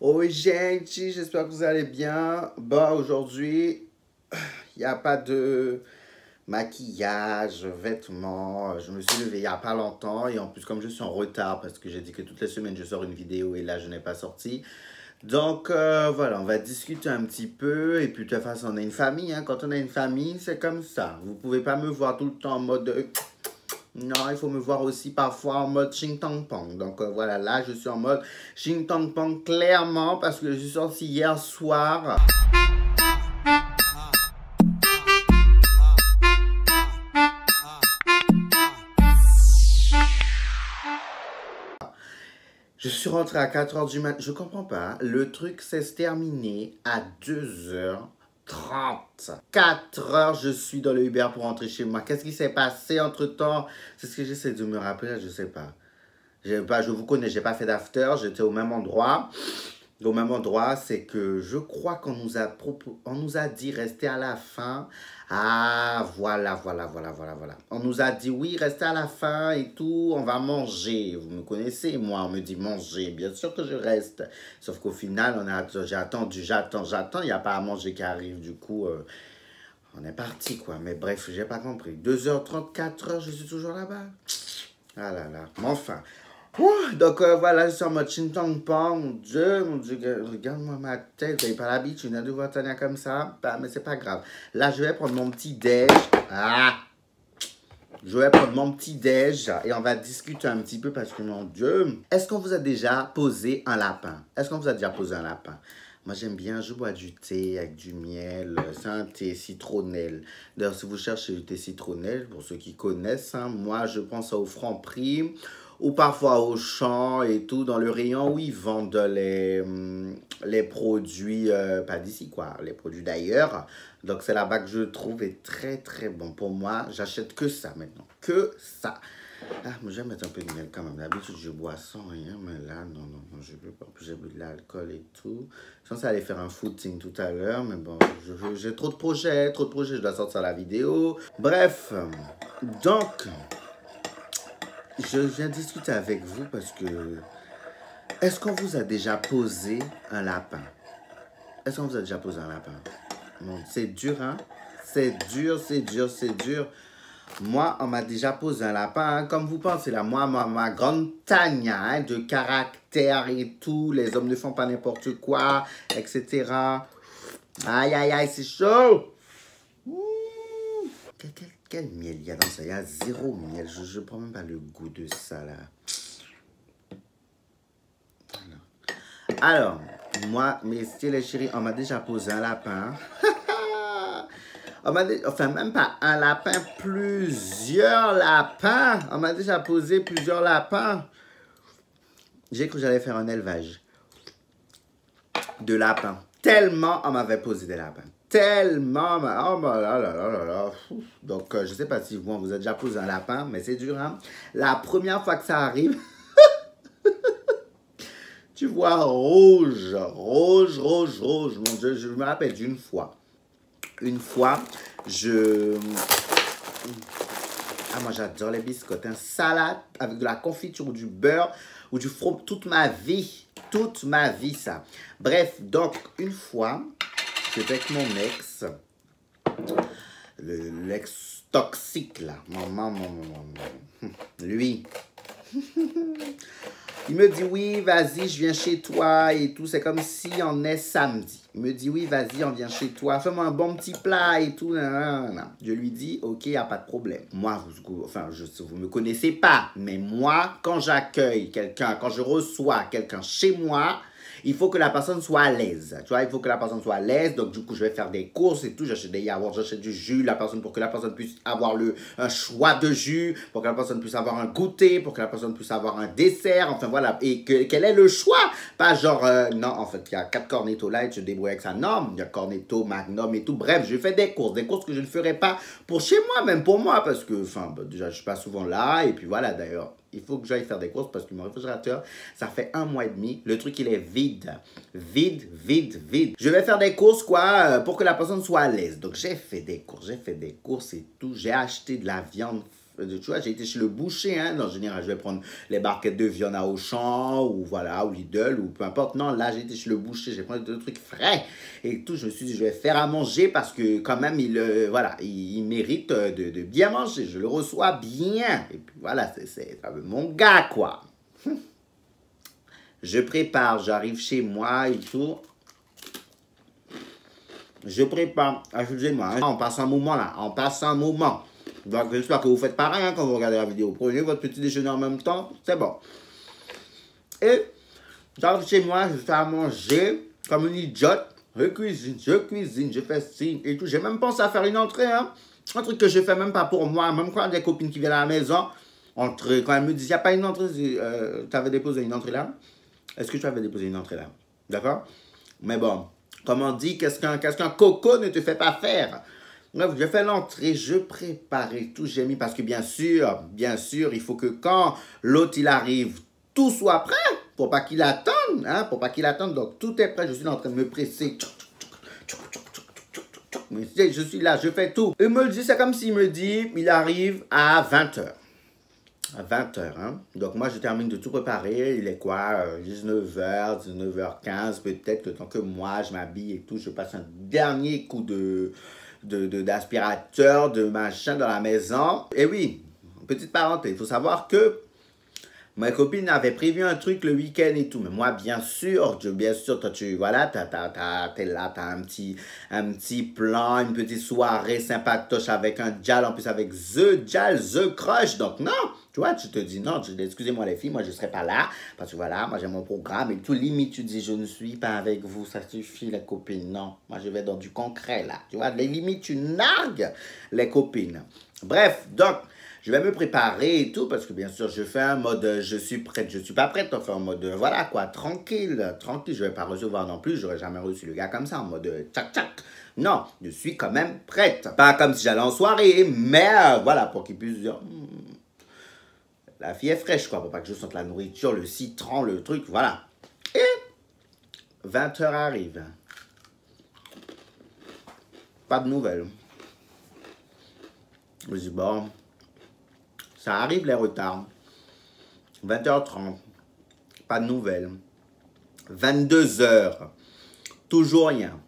Oi, gente, j'espère que vous allez bien. Bon, aujourd'hui, il n'y a pas de maquillage, vêtements. Je me suis levé il n'y a pas longtemps et en plus, comme je suis en retard parce que j'ai dit que toutes les semaines je sors une vidéo et là je n'ai pas sorti. Donc, voilà, on va discuter un petit peu et puis de toute façon, on a une famille. Hein. Quand on a une famille, c'est comme ça. Vous ne pouvez pas me voir tout le temps en mode... Non, il faut me voir aussi parfois en mode Ching Tong Pong. Donc voilà, là je suis en mode Ching Tong Pong clairement parce que je suis sorti hier soir. Je suis rentré à 4 h du matin. Je comprends pas. Hein. Le truc s'est terminé à 2h30. 4 heures, je suis dans le Uber pour rentrer chez moi. Qu'est-ce qui s'est passé entre-temps? C'est ce que j'essaie de me rappeler, je sais pas. Je vous connais, j'ai pas fait d'after, j'étais au même endroit. Au même endroit, c'est que je crois qu'on nous a dit rester à la fin. Ah, voilà. On nous a dit oui, restez à la fin et tout, on va manger. Vous me connaissez, moi, on me dit manger. Bien sûr que je reste. Sauf qu'au final, j'ai attendu, j'attends. Il n'y a pas à manger qui arrive. Du coup, on est parti, quoi. Mais bref, j'ai pas compris. 2h30, 4h, je suis toujours là-bas. Ah là là. Mais enfin. Donc voilà, je suis en mode Ching Tong Pong. Mon Dieu, regarde-moi ma tête. Vous n'avez pas l'habitude de voir Tania comme ça. Bah, mais c'est pas grave. Là, je vais prendre mon petit déj. Ah! Je vais prendre mon petit déj et on va discuter un petit peu parce que, mon Dieu, est-ce qu'on vous a déjà posé un lapin? Est-ce qu'on vous a déjà posé un lapin? Moi, j'aime bien, je bois du thé avec du miel. C'est un thé citronnelle. D'ailleurs, si vous cherchez du thé citronnelle, pour ceux qui connaissent, hein, moi, je prends ça au Franprix ou parfois au champ et tout, dans le rayon où ils vendent les produits, pas d'ici quoi, les produits d'ailleurs. Donc, c'est là-bas que je trouve est très, très bon. Pour moi, j'achète que ça maintenant. Que ça. Ah, mais je vais mettre un peu de miel quand même. D'habitude, je bois sans rien, mais là, non, je peux pas. J'ai bu de l'alcool et tout. Je pense aller faire un footing tout à l'heure, mais bon, j'ai trop de projets, je dois sortir la vidéo. Bref, donc, je viens discuter avec vous parce que... Est-ce qu'on vous a déjà posé un lapin? Est-ce qu'on vous a déjà posé un lapin? Bon, c'est dur, hein? C'est dur. Moi, on m'a déjà posé un lapin, hein, comme vous pensez là. Moi, ma grande Tania, hein, de caractère et tout. Les hommes ne font pas n'importe quoi, etc. Aïe, c'est chaud. Quel miel il y a dans ça? Il y a zéro miel. Je ne prends même pas le goût de ça, là. Alors, moi, mes styles et chéris, on m'a déjà posé un lapin. Enfin, même pas un lapin, plusieurs lapins. On m'a déjà posé plusieurs lapins. J'ai cru que j'allais faire un élevage de lapins. Tellement on m'avait posé des lapins. Tellement. Oh là. Donc, je ne sais pas si vous, on vous a déjà posé un lapin, mais c'est dur, hein. La première fois que ça arrive, tu vois rouge. Mon Dieu, je me rappelle d'une fois. Une fois, moi, j'adore les biscottes. Hein. Salade avec de la confiture ou du beurre ou du fromage. Toute ma vie, ça. Bref, donc, une fois, j'étais avec mon ex. L'ex toxique, là. Lui. Il me dit, oui, vas-y, je viens chez toi et tout. C'est comme si on est samedi. Il me dit, oui, vas-y, on vient chez toi. Fais-moi un bon petit plat et tout. Je lui dis, ok, il n'y a pas de problème. Moi, vous me connaissez pas. Mais moi, quand j'accueille quelqu'un, quand je reçois quelqu'un chez moi, il faut que la personne soit à l'aise. Tu vois, il faut que la personne soit à l'aise. Donc, du coup, je vais faire des courses et tout. J'achète des yaourts, j'achète du jus. Pour que la personne puisse avoir un choix de jus. Pour que la personne puisse avoir un goûter. Pour que la personne puisse avoir un dessert. Enfin, voilà. Et quel est le choix? Pas genre, non, en fait, il y a 4 cornetto light, je débrouille avec ça. Non, il y a cornetto, magnum et tout. Bref, je fais des courses. Des courses que je ne ferai pas pour chez moi, même pour moi. Parce que, enfin, déjà, je suis pas souvent là. Et puis, voilà, d'ailleurs. Il faut que j'aille faire des courses parce que mon réfrigérateur, ça fait 1 mois et demi. Le truc, il est vide. Vide. Je vais faire des courses, quoi, pour que la personne soit à l'aise. Donc, j'ai fait des courses et tout. J'ai acheté de la viande Tu vois, j'ai été chez le boucher, hein. En général, je vais prendre les barquettes de viande à Auchan, ou voilà, ou Lidl, ou peu importe. Non, là, j'ai été chez le boucher, j'ai pris des trucs frais et tout. Je me suis dit, je vais faire à manger parce que quand même, voilà, il mérite de bien manger. Je le reçois bien. Et puis voilà, c'est mon gars, quoi. Je prépare, j'arrive chez moi et tout. Je prépare, excusez-moi, hein, on passe un moment là, on passe un moment. Donc j'espère que vous faites pareil hein, quand vous regardez la vidéo. Prenez votre petit déjeuner en même temps, c'est bon. Et j'arrive chez moi, je fais à manger comme une idiote. Je cuisine, je fais ci et tout. J'ai même pensé à faire une entrée, hein. Un truc que je fais même pas pour moi. Même quand il y a des copines qui viennent à la maison, entrée, quand elles me disent, il n'y a pas une entrée, tu avais déposé une entrée là. Est-ce que tu avais déposé une entrée là? D'accord? Mais bon, comme on dit, qu'est-ce qu'un coco ne te fait pas faire? Bref, je fais l'entrée, je prépare et tout, j'ai mis, parce que bien sûr, il faut que quand l'autre il arrive, tout soit prêt, pour pas qu'il attende, hein, pour pas qu'il attende, donc tout est prêt, je suis en train de me presser. Je suis là, je fais tout. Il me dit, c'est comme s'il me dit, il arrive à 20h. À 20h, hein. Donc moi je termine de tout préparer, il est quoi, 19h, 19h15 peut-être, le temps que moi je m'habille et tout, je passe un dernier coup d'aspirateur, de machin dans la maison. Et oui, petite parenthèse, il faut savoir que ma copine avait prévu un truc le week-end et tout, mais moi, bien sûr, toi, voilà, t'es là, t'as un petit plan, une petite soirée sympatoche avec un Jal, en plus avec The Jal, The Crush, donc non, tu vois, tu te dis non, excusez-moi les filles, moi je serai pas là, parce que voilà, moi j'ai mon programme et tout, limite tu dis je ne suis pas avec vous, ça suffit les copines, non, moi je vais dans du concret là, tu vois, les limites tu nargues les copines. Bref, donc, je vais me préparer et tout, parce que bien sûr, je fais un mode, je suis prête, je suis pas prête, on fait un mode, voilà quoi, tranquille, je vais pas recevoir non plus, j'aurais jamais reçu le gars comme ça, en mode tchac tchac. Non, je suis quand même prête. Pas comme si j'allais en soirée, mais voilà, pour qu'il puisse dire, la fille est fraîche quoi, pour pas que je sente la nourriture, le citron, le truc, voilà. Et 20h arrive. Pas de nouvelles. Je dis bon. Ça arrive les retards. 20h30. Pas de nouvelles. 22h. Toujours rien.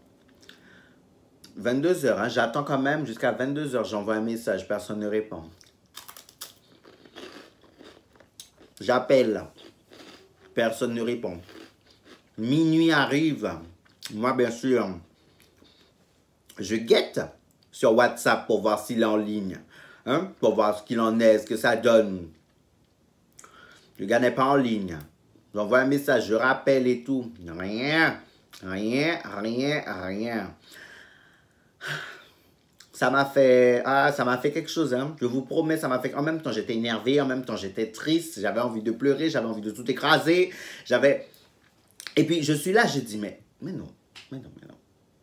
22h. Hein, j'attends quand même jusqu'à 22h. J'envoie un message. Personne ne répond. J'appelle. Personne ne répond. Minuit arrive. Moi, bien sûr, je guette sur WhatsApp pour voir s'il est en ligne. Hein, pour voir ce qu'il en est, ce que ça donne. Le gars n'est pas en ligne. J'envoie un message, je rappelle et tout. Rien. Ça m'a fait quelque chose, hein. Je vous promets, ça m'a fait... En même temps, j'étais énervé, en même temps, j'étais triste. J'avais envie de pleurer, j'avais envie de tout écraser. Et puis, je suis là, je dis, mais non.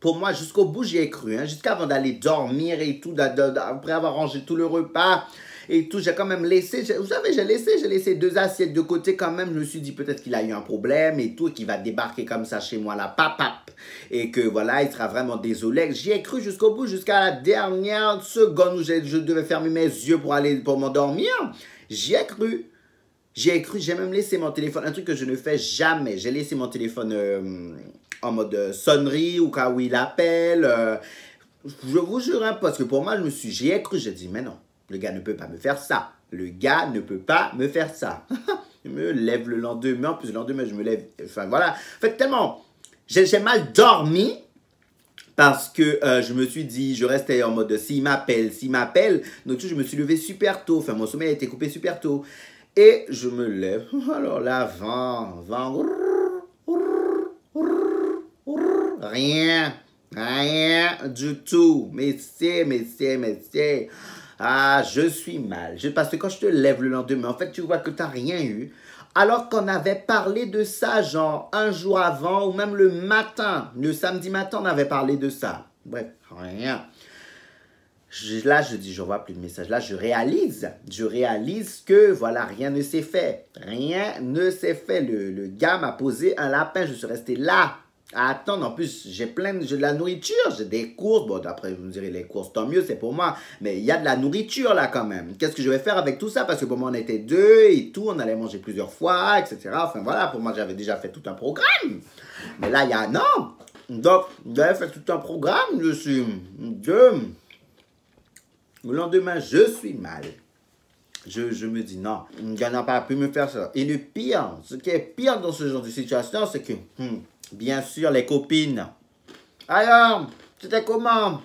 Pour moi, jusqu'au bout, j'y ai cru. Hein, jusqu'avant d'aller dormir et tout, après avoir rangé tout le repas et tout, j'ai quand même laissé, vous savez, j'ai laissé 2 assiettes de côté quand même. Je me suis dit peut-être qu'il a eu un problème et tout, et qu'il va débarquer comme ça chez moi, là, papap. Et que voilà, il sera vraiment désolé. J'y ai cru jusqu'au bout, jusqu'à la dernière seconde où je devais fermer mes yeux pour m'endormir. J'y ai cru. J'ai même laissé mon téléphone, un truc que je ne fais jamais. J'ai laissé mon téléphone en mode sonnerie ou cas où il appelle. Je vous jure, hein, parce que pour moi, j'y ai cru. J'ai dit, mais non, le gars ne peut pas me faire ça. Le gars ne peut pas me faire ça. Je me lève le lendemain. En plus, le lendemain, je me lève. Enfin, voilà. En fait, tellement, j'ai mal dormi. Parce que je me suis dit, je restais en mode, s'il m'appelle. Donc, je me suis levé super tôt. Enfin, mon sommeil a été coupé super tôt. Et je me lève. Alors là, vent. Rien du tout. Messieurs. Ah, je suis mal. Parce que quand je te lève le lendemain, en fait, tu vois que tu n'as rien eu. Alors qu'on avait parlé de ça, genre, un jour avant, ou même le matin. Le samedi matin, on avait parlé de ça. Bref, rien. Là, je dis, je ne vois plus de message. Là, je réalise que, voilà, rien ne s'est fait. Le gars m'a posé un lapin. Je suis resté là, Attends, en plus, j'ai de la nourriture, j'ai des courses. Bon, d'après, vous me direz, les courses, tant mieux, c'est pour moi. Mais il y a de la nourriture là quand même. Qu'est-ce que je vais faire avec tout ça? Parce que pour moi, on était deux et tout, on allait manger plusieurs fois, etc. Enfin voilà, pour moi, j'avais déjà fait tout un programme. Mais là, il y a un an. Donc, j'avais fait tout un programme, le lendemain, je suis mal. Je me dis non, il n'a pas pu me faire ça. Et le pire, ce qui est pire dans ce genre de situation, c'est que, bien sûr, les copines. Alors, c'était comment?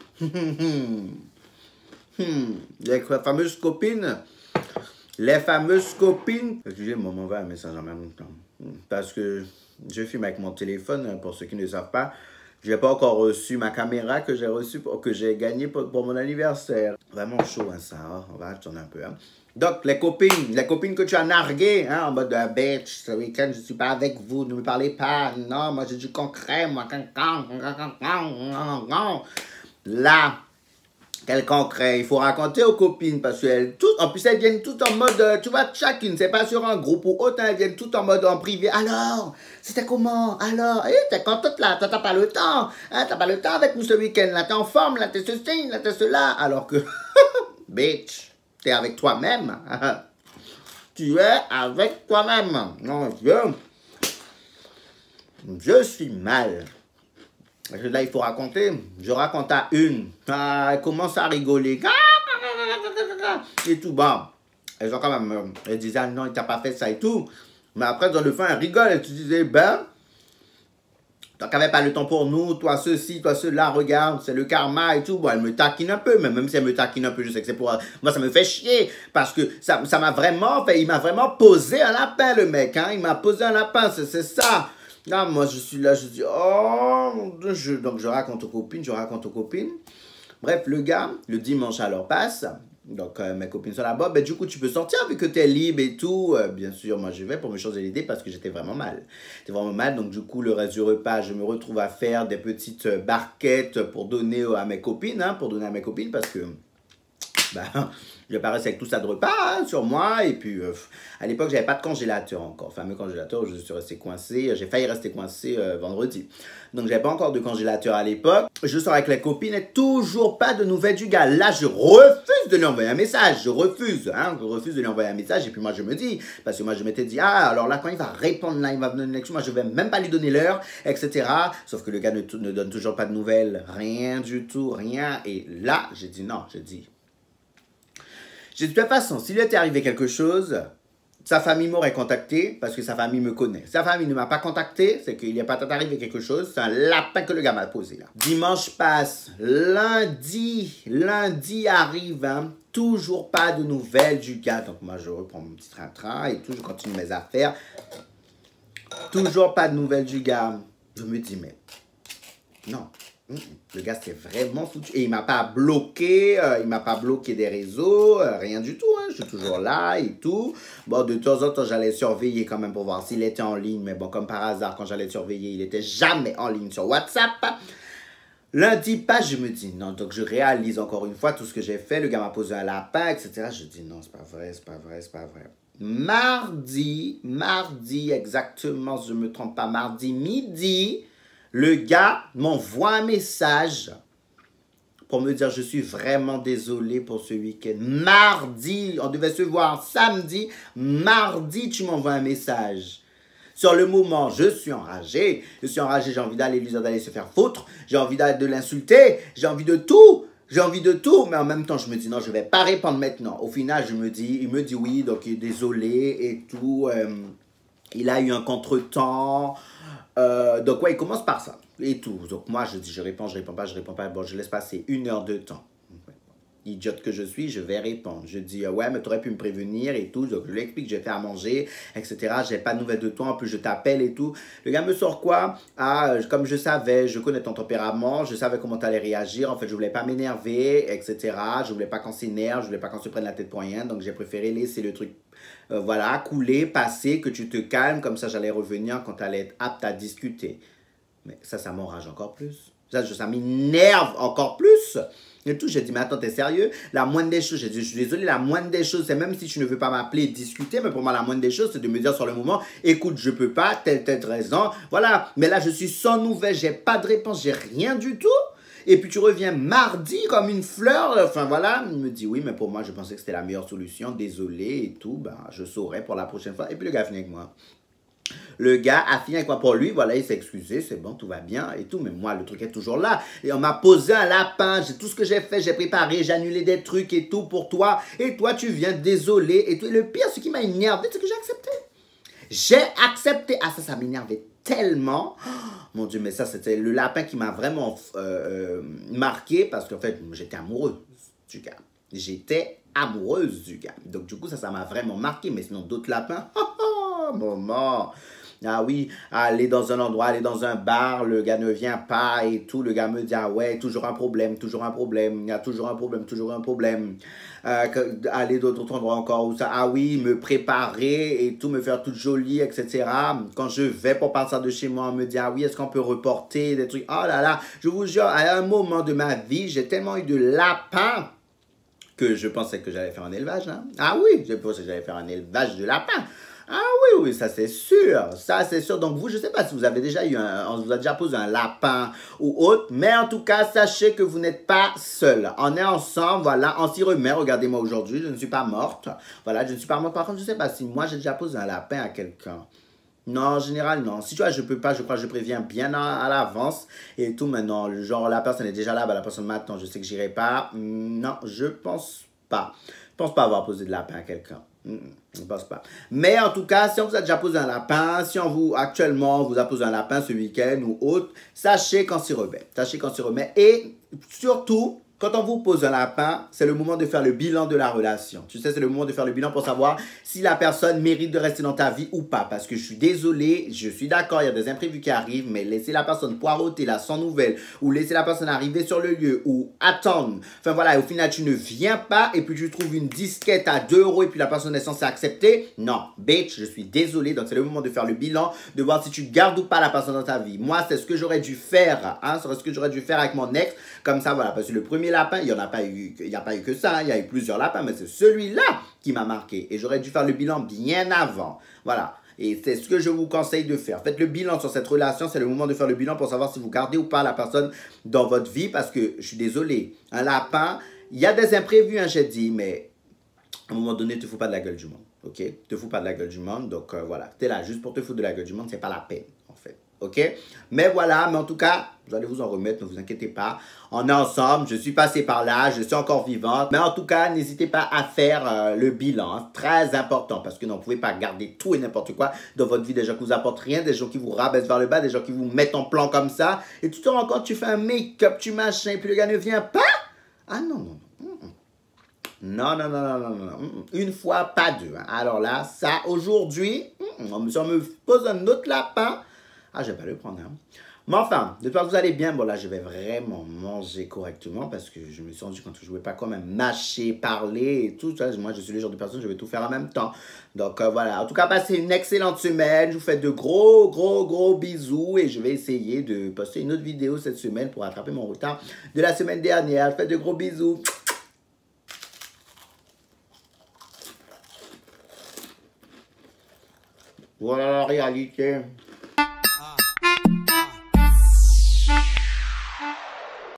Les fameuses copines. Les fameuses copines. Excusez, moi, m'envoie un message en même temps. Parce que je filme avec mon téléphone, pour ceux qui ne savent pas. Je n'ai pas encore reçu ma caméra que j'ai gagnée pour mon anniversaire. Vraiment chaud, hein, ça. Hein? On va attendre un peu. Hein? Donc, les copines que tu as narguées, hein, en mode bitch, ce week-end, je ne suis pas avec vous, ne me parlez pas. Non, moi, j'ai du concret, moi. Là, quel concret? Il faut raconter aux copines parce qu'elles, en plus, elles viennent toutes en mode, tu vois, chacune, c'est pas sur un groupe ou autre, elles viennent toutes en mode en privé. Alors, c'était comment? Alors, t'es contente là, t'as pas le temps, hein, t'as pas le temps avec nous ce week-end là, t'es en forme là, t'es ceci, là, t'es cela. Alors que, bitch, t'es avec toi-même. Tu es avec toi-même. Non, je suis mal. Là, il faut raconter. Je raconte à une. Elle commence à rigoler. Et tout. Bon. Elles ont quand même. Elles disaient, ah non, il t'a pas fait ça et tout. Mais après, dans le fond, elles rigolent. Et tu disais, ben, toi qui n'avais pas le temps pour nous, toi ceci, toi cela, regarde, c'est le karma et tout. Bon, elle me taquine un peu, mais même si elle me taquine un peu, je sais que c'est pour... Moi, ça me fait chier, parce que ça m'a vraiment fait... Il m'a vraiment posé un lapin, le mec, hein. Il m'a posé un lapin, c'est ça. Là, moi, je suis là, je dis, oh, mon Dieu, donc je raconte aux copines, Bref, le gars, le dimanche, alors passe. Donc, mes copines sont là-bas. Ben, du coup, tu peux sortir vu que tu es libre et tout. Bien sûr, moi, je vais pour me changer l'idée parce que j'étais vraiment mal. J'étais vraiment mal. Donc, du coup, le reste du repas, je me retrouve à faire des petites barquettes pour donner à mes copines. Hein, parce que... Ben, je paraissais avec tout ça de repas hein, sur moi. Et puis, à l'époque, j'avais pas de congélateur encore. Fameux congélateur, je suis resté coincé. J'ai failli rester coincé vendredi. Donc, j'avais pas encore de congélateur à l'époque. Je sors avec les copines et toujours pas de nouvelles du gars. Là, je refuse de lui envoyer un message. Je refuse de lui envoyer un message. Et puis, moi, je me dis, parce que moi, je m'étais dit, ah, alors là, quand il va répondre, là, il va venir une lecture, moi, je vais même pas lui donner l'heure, etc. Sauf que le gars ne donne toujours pas de nouvelles. Rien du tout, rien. Et là, j'ai dit non, de toute façon, s'il était arrivé quelque chose, sa famille m'aurait contacté parce que sa famille me connaît. Sa famille ne m'a pas contacté, c'est qu'il n'est pas arrivé quelque chose. C'est un lapin que le gars m'a posé là. Dimanche passe, lundi arrive, hein, toujours pas de nouvelles du gars. Donc moi je reprends mon petit train-train et tout, je continue mes affaires. Toujours pas de nouvelles du gars. Je me dis mais non. Le gars c'est vraiment foutu. Et il m'a pas bloqué, des réseaux, rien du tout. Hein. Je suis toujours là et tout. Bon, de temps en temps, j'allais surveiller quand même pour voir s'il était en ligne. Mais bon, comme par hasard, quand j'allais surveiller, il était jamais en ligne sur WhatsApp. Lundi pas, je me dis non. Donc je réalise encore une fois tout ce que j'ai fait. Le gars m'a posé un lapin, etc. Je dis non, c'est pas vrai. Mardi exactement, si je me trompe pas, mardi midi, le gars m'envoie un message pour me dire je suis vraiment désolé pour ce week-end. Mardi, on devait se voir samedi. Mardi, tu m'envoies un message. Sur le moment, je suis enragé, j'ai envie d'aller lui dire d'aller se faire foutre, j'ai envie de l'insulter, j'ai envie de tout, mais en même temps, je me dis non, je vais pas répondre maintenant. Au final, il me dit oui, donc il est désolé et tout, il a eu un contretemps. Donc ouais, il commence par ça et tout. Donc moi je dis je réponds pas. Bon, je laisse passer 1 heure de temps. Idiote que je suis, je vais répondre. Je dis ouais, mais tu aurais pu me prévenir et tout. Donc je lui explique, j'ai fait à manger, etc. J'ai pas de nouvelles de toi, en plus je t'appelle et tout. Le gars me sort quoi? Ah, comme je savais, je connais ton tempérament, je savais comment tu allais réagir. En fait, je voulais pas m'énerver, etc. Je voulais pas qu'on s'énerve, je voulais pas qu'on se prenne la tête pour rien. Donc j'ai préféré laisser le truc voilà, couler, passer, que tu te calmes, comme ça j'allais revenir quand tu allais être apte à discuter. Mais ça m'enrage encore plus. Ça m'énerve encore plus. Et tout, j'ai dit, mais attends, t'es sérieux? La moindre des choses, j'ai dit, je suis désolé, la moindre des choses, c'est même si tu ne veux pas m'appeler et discuter, mais pour moi, la moindre des choses, c'est de me dire sur le moment, écoute, je peux pas, telle raison, voilà. Mais là, je suis sans nouvelles, j'ai pas de réponse, j'ai rien du tout. Et puis tu reviens mardi comme une fleur, enfin voilà, il me dit, oui, mais pour moi, je pensais que c'était la meilleure solution, désolé et tout, ben, je saurai pour la prochaine fois. Et puis le gars finit avec moi. Le gars a fini avec moi pour lui, voilà, il s'est excusé, c'est bon, tout va bien et tout, mais moi, le truc est toujours là. Et on m'a posé un lapin, tout ce que j'ai fait, j'ai préparé, j'ai annulé des trucs et tout pour toi, et toi, tu viens désolé, et tout. Et le pire, ce qui m'a énervé, c'est que j'ai accepté. J'ai accepté. Ah, ça m'énervait tellement. Oh, mon Dieu, mais ça, c'était le lapin qui m'a vraiment marqué, parce qu'en fait, j'étais amoureuse du gars. J'étais amoureuse du gars. Donc, du coup, ça m'a vraiment marqué, mais sinon, d'autres lapins, moment. Ah oui, aller dans un endroit, aller dans un bar, le gars ne vient pas et tout. Le gars me dit, ah ouais, toujours un problème, il y a toujours un problème, toujours un problème. Aller d'autres endroits encore où ça, ah oui, me préparer et tout, me faire toute jolie, etc. Quand je vais pour partir de chez moi, on me dit, ah oui, est-ce qu'on peut reporter des trucs? Oh là là, je vous jure, à un moment de ma vie, j'ai tellement eu de lapins que je pensais que j'allais faire un élevage. Hein. Ah oui, je pensais que j'allais faire un élevage de lapins. Ah oui, ça c'est sûr, ça c'est sûr. Donc vous, je ne sais pas si vous avez déjà eu on vous a déjà posé un lapin ou autre, mais en tout cas, sachez que vous n'êtes pas seul. On est ensemble, voilà, on s'y remet. Regardez-moi aujourd'hui, je ne suis pas morte. Voilà, je ne suis pas morte. Par contre, je ne sais pas si moi j'ai déjà posé un lapin à quelqu'un. Non, en général, non. Si tu vois, je peux pas, je crois que je préviens bien à l'avance et tout. Maintenant, genre, la personne est déjà là, bah, la personne m'attend, je sais que j'irai pas. Non, je pense pas. Je pense pas avoir posé de lapin à quelqu'un. Je ne pense pas. Mais en tout cas, si on vous a déjà posé un lapin, si on vous, actuellement, on vous a posé un lapin ce week-end ou autre, sachez qu'on s'y remet. Sachez qu'on s'y remet. Et surtout, quand on vous pose un lapin, c'est le moment de faire le bilan de la relation. Tu sais, c'est le moment de faire le bilan pour savoir si la personne mérite de rester dans ta vie ou pas. Parce que je suis désolé, je suis d'accord, il y a des imprévus qui arrivent, mais laisser la personne poireauter là sans nouvelles, ou laisser la personne arriver sur le lieu, ou attendre. Enfin voilà, et au final, tu ne viens pas, et puis tu trouves une disquette à 2 € et puis la personne est censée accepter. Non, bitch, je suis désolé. Donc c'est le moment de faire le bilan, de voir si tu gardes ou pas la personne dans ta vie. Moi, c'est ce que j'aurais dû faire, hein, c'est ce que j'aurais dû faire avec mon ex. Comme ça, voilà, parce que le premier lapin, il n'y a pas eu que ça, hein, il y a eu plusieurs lapins, mais c'est celui-là qui m'a marqué. Et j'aurais dû faire le bilan bien avant. Voilà. Et c'est ce que je vous conseille de faire. Faites le bilan sur cette relation. C'est le moment de faire le bilan pour savoir si vous gardez ou pas la personne dans votre vie. Parce que, je suis désolé, un lapin, il y a des imprévus, hein, j'ai dit, mais à un moment donné, ne te fous pas de la gueule du monde. Ok? Te fous pas de la gueule du monde. Donc, voilà. Tu es là juste pour te foutre de la gueule du monde. C'est pas la peine, en fait. Ok? Mais voilà, mais en tout cas, vous allez vous en remettre, ne vous inquiétez pas. On est ensemble, je suis passé par là, je suis encore vivante. Mais en tout cas, n'hésitez pas à faire le bilan, hein, très important, parce que vous ne pouvez pas garder tout et n'importe quoi dans votre vie. Des gens qui vous apportent rien, des gens qui vous rabaissent vers le bas, des gens qui vous mettent en plan comme ça. Et tu te rends compte, tu fais un make-up, tu machin, et puis le gars ne vient pas. Ah non, non, non. Non, non, non, non, non, non. Une fois, pas deux. Hein. Alors là, ça, aujourd'hui, si on me pose un autre lapin, ah, je vais pas le prendre. Hein. Mais enfin, j'espère que vous allez bien. Bon, là, je vais vraiment manger correctement parce que je me suis rendu compte que je ne pouvais pas quand même mâcher, parler et tout. Moi, je suis le genre de personne, je vais tout faire en même temps. Donc, voilà. En tout cas, passez une excellente semaine. Je vous fais de gros, gros, gros bisous et je vais essayer de poster une autre vidéo cette semaine pour rattraper mon retard de la semaine dernière. Je vous fais de gros bisous. Voilà la réalité.